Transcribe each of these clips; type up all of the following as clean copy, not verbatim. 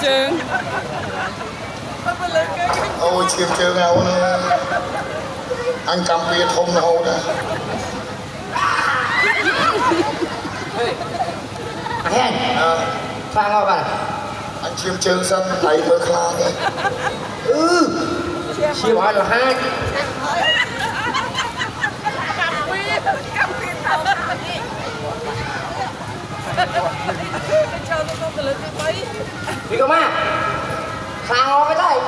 Trường ôi chim trường nào nữa anh cầm biệt không đâu đó anh pha ngon bạn anh chim trường sân thầy mới khla đấy chim hỏi là hai vì cơ mà pha ngon với đây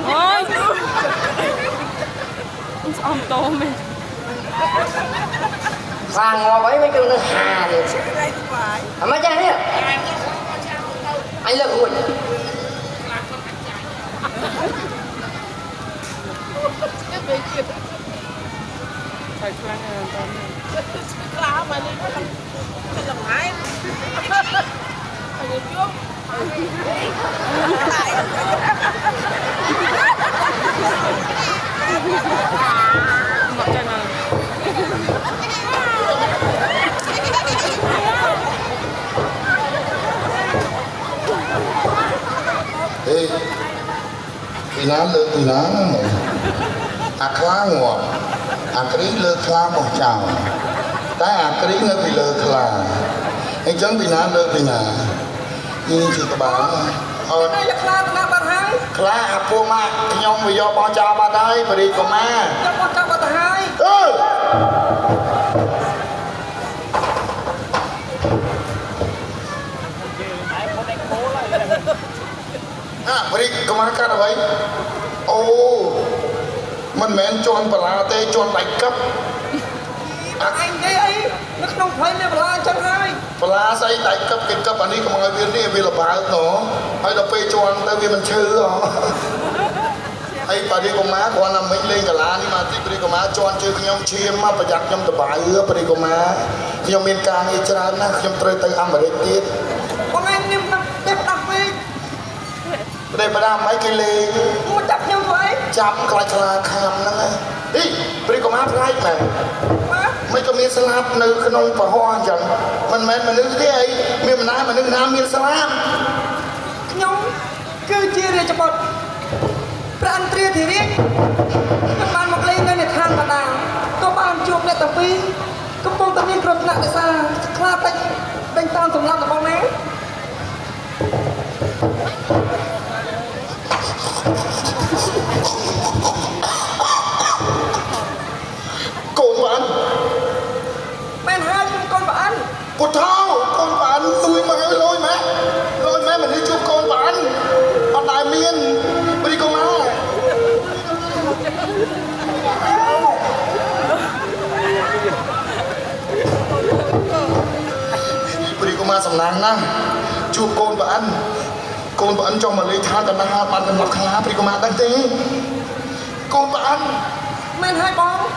ôi ông tôm mày pha ngon với mấy cưng nó hà thì mấy cha nhá anh lợn hụi phải khoan tôm Lá mà đi cái lòng hái phải đi trước mặc cho nào ê thì ná lơ thì ná à khá ngọt à cái lơ khá một chào cái à cái nó bị lơ khá anh chẳng bị ná lơ bị ná nhưng chỉ có bán đây là khá bạn hai khá à pô mà nhông vì do bao cha ba đây và đi cùng ma cho con cho bạn hai và đi cùng ma cả vậy ô mình men chọn bả tê chọn bạch cấp anh cái ấy nó không phải là bả chân hai bả say đại cấp cái cấp anh đi cùng người viên đi vì là bả nó hay là phê chọn tại vì mình chữ đó hay bà đi cùng má còn làm mình lên cả lá nhưng mà đi cùng má chọn chữ nhom chiêm màประหยัด nhom តបាយbà đi cùng má nhom មានការងារច្រើនណាស់ខ្ញុំត្រូវទៅអាមេរិកទៀត con anh niêm đẹp đặc biệt តែបដាមិនគេលេង mua chặt nhau vậy ចាប់ខ្លាចខ្លាខាំហ្នឹងហីព្រីកូម៉ាផ្លាច់មែនមិនក៏មានស្លាប់នៅក្នុងប្រហោះអញ្ចឹងមិនមែនមនុស្សទេអីមានម្នាក់មនុស្សណាមានស្លាប់ ខ្ញុំគឺជារាជបុត្រប្រានត្រាធិរាជខ្ញុំបានមកលេងនៅនៃឋានបាតាក៏បានជួបអ្នកតាពីរកំពុងតែមានគ្រោះថ្នាក់ដោយសារខ្លាតិចដេញតាមសម្លាប់របស់ណា cồn bạn men hai con bạn cột thao cồn bạn tôi mà lôi má mình đi chụp cồn bạn bạn đại miên đi con má đi con má sầm nang na chụp cồn bạn cho mà lấy than tận na bạn tận lọc khá đi con má đánh thế cồn bạn men hai bóng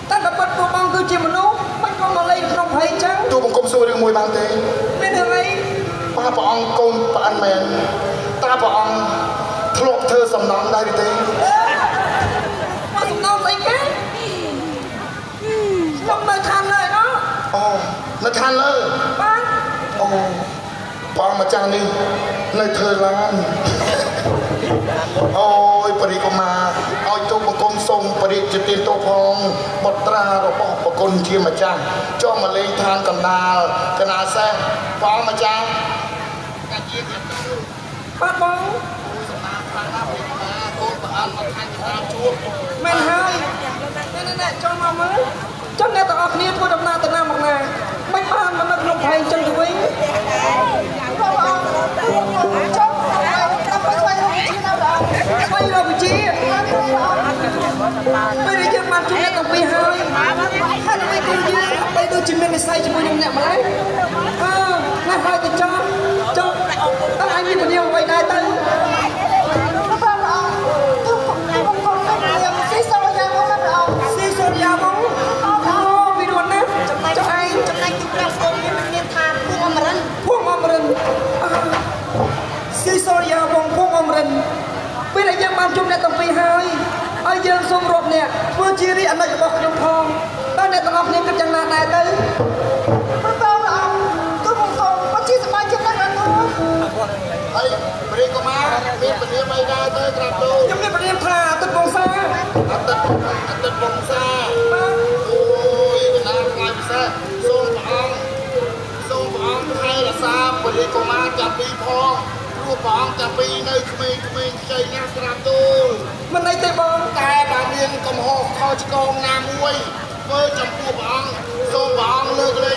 ta đã bắt cô bóng cứ chỉ một lúc bắt con mà lấy không thấy trắng ជួបបង្គំសួររឿងមួយបានទេ men đường ấy ប៉ាព្រះអង្គកូនប្អូនមែនតាព្រះអង្គធ្លាប់ធ្វើសំណងដែរទេ mà chúng ta thấy cái không nơi than lời đó អូនៅឋានលើ ba អូព្រះម្ចាស់នេះនៅធ្វើឡានអូយបរិកុមាឲ្យទូ បង្គំសូមបរិជាទានតោផងបុត្រារបស់ប្រគុណជាម្ចាស់ចុះមកលេងឋានកណ្ដាលកណាសេះផងម្ចាស់កាជាទៀតទៅ បាទបង សម្រាប់ខាងណាពីណាកូនប្រអន់មកខាងខាងជួប មែនហើយណែចូលមកមើលចាំអ្នកទាំងអស់គ្នាធ្វើដំណើរទៅណាមកណាមិនបានមកនៅក្នុងផែនចឹងទៅវិញបងអរចុះតាមទៅស្វែងរកវិជាណាបងស្វែងរកវិជាពេលយើងបានជួបអ្នកទាំងពីរហើយហើយដើម្បីគូយើងបីដូចជាមាននិស្ស័យជាមួយនឹងអ្នកម្ល៉េះណែហើយទៅចង់តើអញមានពលាអ្វីដែរទៅបងអរទូខ្ញុំកូនខ្ញុំស៊ីសូយ៉ាបងណាបងស៊ីសូយ៉ាបងអូពីរួនណាចុះឯងចំណែកទីប្រាំកូនមានថាភួងអមរិនស៊ីសូយ៉ាបងភួងអមរិនពេលដែលយើងបានជួបអ្នកទាំងពីរហើយយើងសូមរាប់អ្នកធ្វើជារីអនុរបស់ខ្ញុំផងតើអ្នកទាំងអស់គ្នាគិតយ៉ាងណាដែរទៅបងអរទូបងក៏ជាសមាជិកដែរអនុហើយព្រាយកុមារមានពលាបីដែរទៅក្រាបទូល ខ្ញុំមានព្រាមថាទឹកបងសាអតិតបងសាអូយកណាថ្ងៃពិសេសសូមព្រះអង្គថែរក្សាព្រាយកុមារចាប់ពីផងព្រោះព្រះអង្គចាប់ពីនៅក្មេងៗខ្ចីណាស់ក្រាបទូល មិនអីទេបងតែបើមានកំហុសខុសឆ្គងណាមួយធ្វើចំពោះព្រះអង្គសូមព្រះអង្គលើកលែង